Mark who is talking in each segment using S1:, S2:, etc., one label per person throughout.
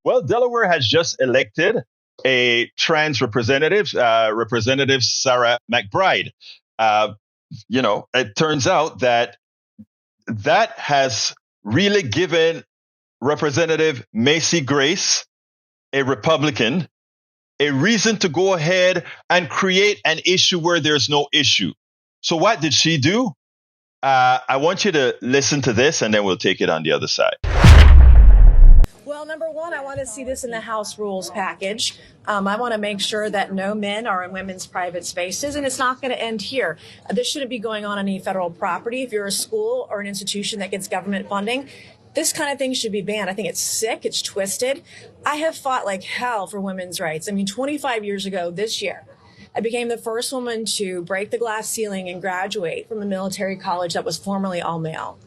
S1: Well, Delaware has just elected a trans representative, Representative Sarah McBride. It turns out that has really given Representative Macy Grace, a Republican, a reason to go ahead and create an issue where there's no issue. So what did she do? I want you to listen to this, and then we'll take it on the other side.
S2: Well, number one, I want to see this in the House rules package. I want to make sure that no men are in women's private spaces, and it's not going to end here. This shouldn't be going on any federal property. If you're a school or an institution that gets government funding, this kind of thing should be banned. I think it's sick. It's twisted. I have fought like hell for women's rights. I mean, 25 years ago this year, I became the first woman to break the glass ceiling and graduate from a military college that was formerly all male.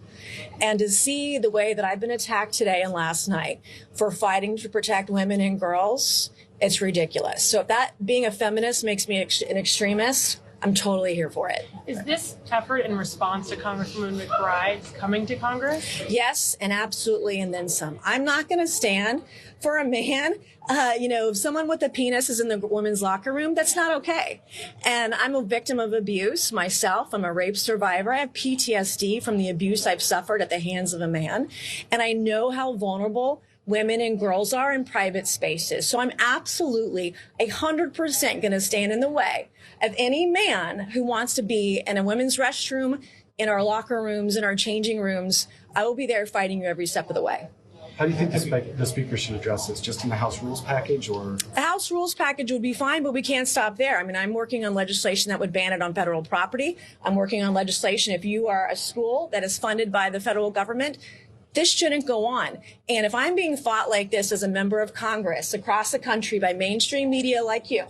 S2: And to see the way that I've been attacked today and last night for fighting to protect women and girls, it's ridiculous. So if that being a feminist makes me an extremist, I'm totally here for it.
S3: Is this effort in response to Congresswoman McBride's coming to Congress?
S2: Yes, and absolutely, and then some. I'm not going to stand for a man. If someone with a penis is in the women's locker room, that's not okay. And I'm a victim of abuse myself. I'm a rape survivor. I have PTSD from the abuse I've suffered at the hands of a man. And I know how vulnerable women and girls are in private spaces. So I'm absolutely 100% going to stand in the way of any man who wants to be in a women's restroom, in our locker rooms, in our changing rooms. I will be there fighting you every step of the way.
S4: How do you think the Speaker should address this? Just in the House rules package, or?
S2: The House rules package would be fine, but we can't stop there. I mean, I'm working on legislation that would ban it on federal property. I'm working on legislation if you are a school that is funded by the federal government, this shouldn't go on. And if I'm being fought like this as a member of Congress across the country by mainstream media like you,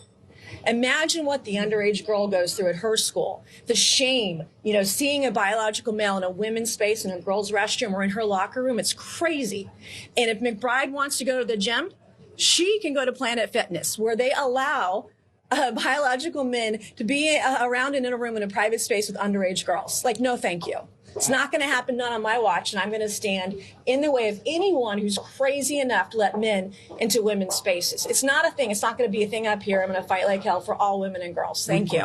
S2: imagine what the underage girl goes through at her school. The shame, seeing a biological male in a women's space in a girl's restroom or in her locker room, it's crazy. And if McBride wants to go to the gym, she can go to Planet Fitness, where they allow biological men to be around in a room in a private space with underage girls. Like, no, thank you. It's not going to happen, none on my watch, and I'm going to stand in the way of anyone who's crazy enough to let men into women's spaces. It's not a thing. It's not going to be a thing up here. I'm going to fight like hell for all women and girls. Thank you.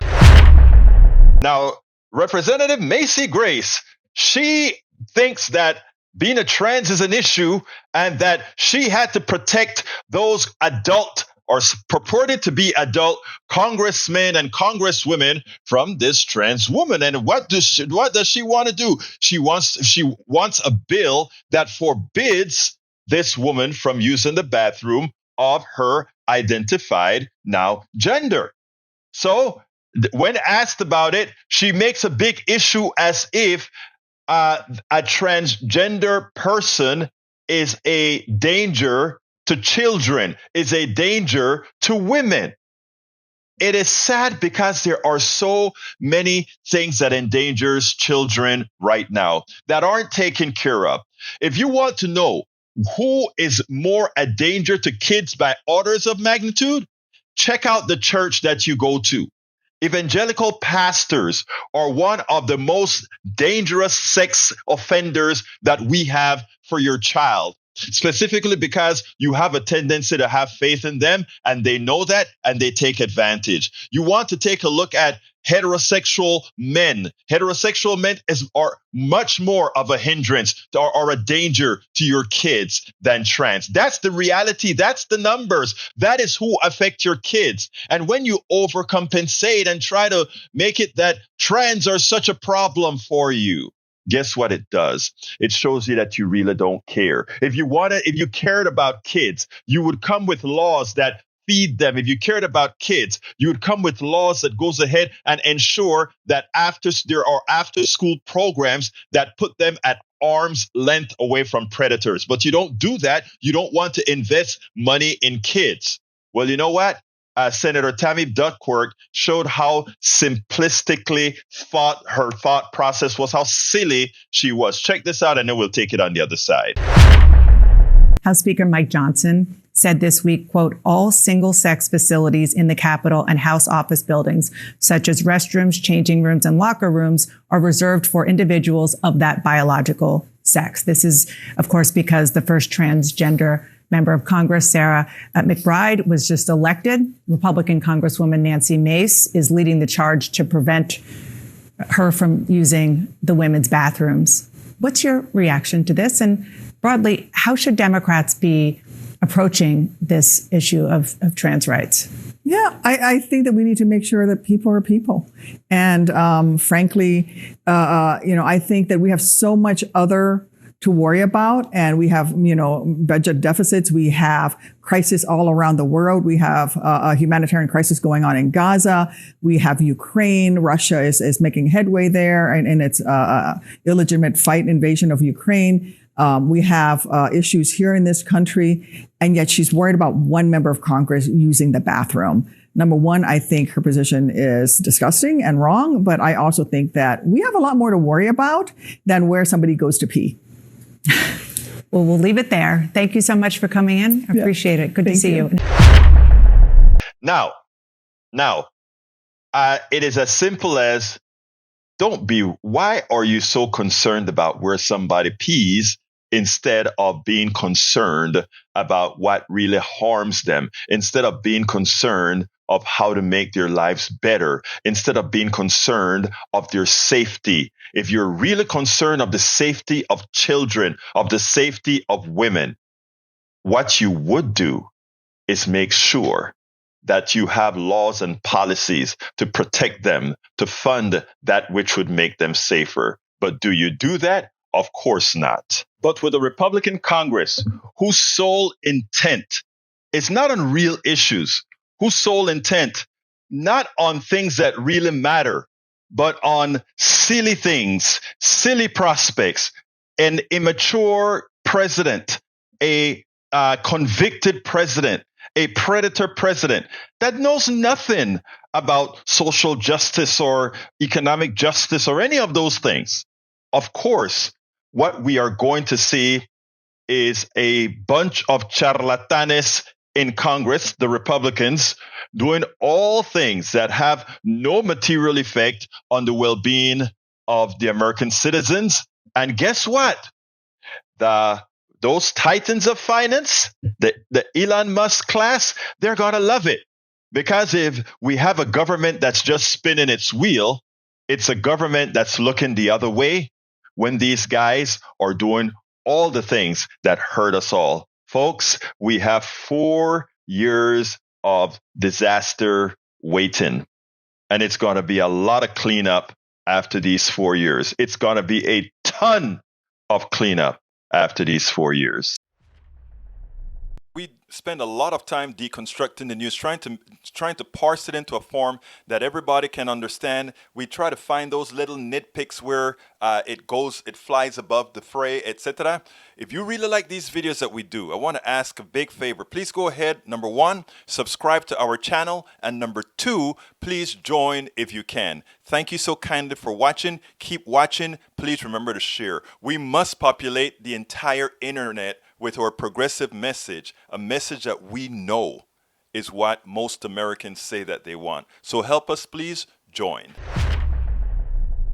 S1: Now, Representative Macy Grace, she thinks that being a trans is an issue and that she had to protect those adult or purported to be adult congressmen and congresswomen from this trans woman. And what does she want to do? She wants a bill that forbids this woman from using the bathroom of her identified now gender. So when asked about it, she makes a big issue as if a transgender person is a danger to children, is a danger to women. It is sad because there are so many things that endangers children right now that aren't taken care of. If you want to know who is more a danger to kids by orders of magnitude, check out the church that you go to. Evangelical pastors are one of the most dangerous sex offenders that we have for your child. Specifically because you have a tendency to have faith in them, and they know that, and they take advantage. You want to take a look at heterosexual men. Heterosexual men are much more of a hindrance or a danger to your kids than trans. That's the reality. That's the numbers. That is who affect your kids. And when you overcompensate and try to make it that trans are such a problem for you, guess what it does? It shows you that you really don't care. If you cared about kids, you would come with laws that feed them. If you cared about kids, you would come with laws that goes ahead and ensure that there are after school programs that put them at arm's length away from predators. But you don't do that. You don't want to invest money in kids. Well, you know what? Senator Tammy Duckworth showed how simplistically her thought process was, how silly she was. Check this out, and then we'll take it on the other side.
S5: House Speaker Mike Johnson said this week, quote, all single-sex facilities in the Capitol and House office buildings, such as restrooms, changing rooms, and locker rooms, are reserved for individuals of that biological sex. This is, of course, because the first transgender member of Congress, Sarah McBride, was just elected. Republican Congresswoman Nancy Mace is leading the charge to prevent her from using the women's bathrooms. What's your reaction to this? And broadly, how should Democrats be approaching this issue of trans rights?
S6: Yeah, I think that we need to make sure that people are people. And frankly, I think that we have so much other to worry about. And we have, budget deficits. We have crisis all around the world. We have a humanitarian crisis going on in Gaza. We have Ukraine. Russia is making headway there and its illegitimate invasion of Ukraine. We have issues here in this country, and yet she's worried about one member of Congress using the bathroom. Number one, I think her position is disgusting and wrong, but I also think that we have a lot more to worry about than where somebody goes to pee.
S5: Well, we'll leave it there. Thank you so much for coming in. I appreciate it. Good to see you.
S1: Now, it is as simple as why are you so concerned about where somebody pees instead of being concerned about what really harms them, instead of being concerned of how to make their lives better, instead of being concerned of their safety? If you're really concerned of the safety of children, of the safety of women, what you would do is make sure that you have laws and policies to protect them, to fund that which would make them safer. But do you do that? Of course not. But with a Republican Congress whose sole intent is not on real issues, whose sole intent not on things that really matter, but on silly things, silly prospects, an immature president, a convicted president, a predator president that knows nothing about social justice or economic justice or any of those things. Of course, what we are going to see is a bunch of charlatanes in Congress, the Republicans, doing all things that have no material effect on the well-being of the American citizens. And guess what? Those titans of finance, the Elon Musk class, they're going to love it. Because if we have a government that's just spinning its wheel, it's a government that's looking the other way when these guys are doing all the things that hurt us all. Folks, we have 4 years of disaster waiting, and it's going to be a lot of cleanup after these 4 years. It's going to be a ton of cleanup after these 4 years.
S7: We spend a lot of time deconstructing the news, trying to parse it into a form that everybody can understand. We try to find those little nitpicks where it flies above the fray, etc. If you really like these videos that we do, I want to ask a big favor. Please go ahead. Number 1, subscribe to our channel. And number 2, please join if you can. Thank you so kindly for watching. Keep watching. Please remember to share. We must populate the entire internet with our progressive message, a message that we know is what most Americans say that they want. So help us, please join.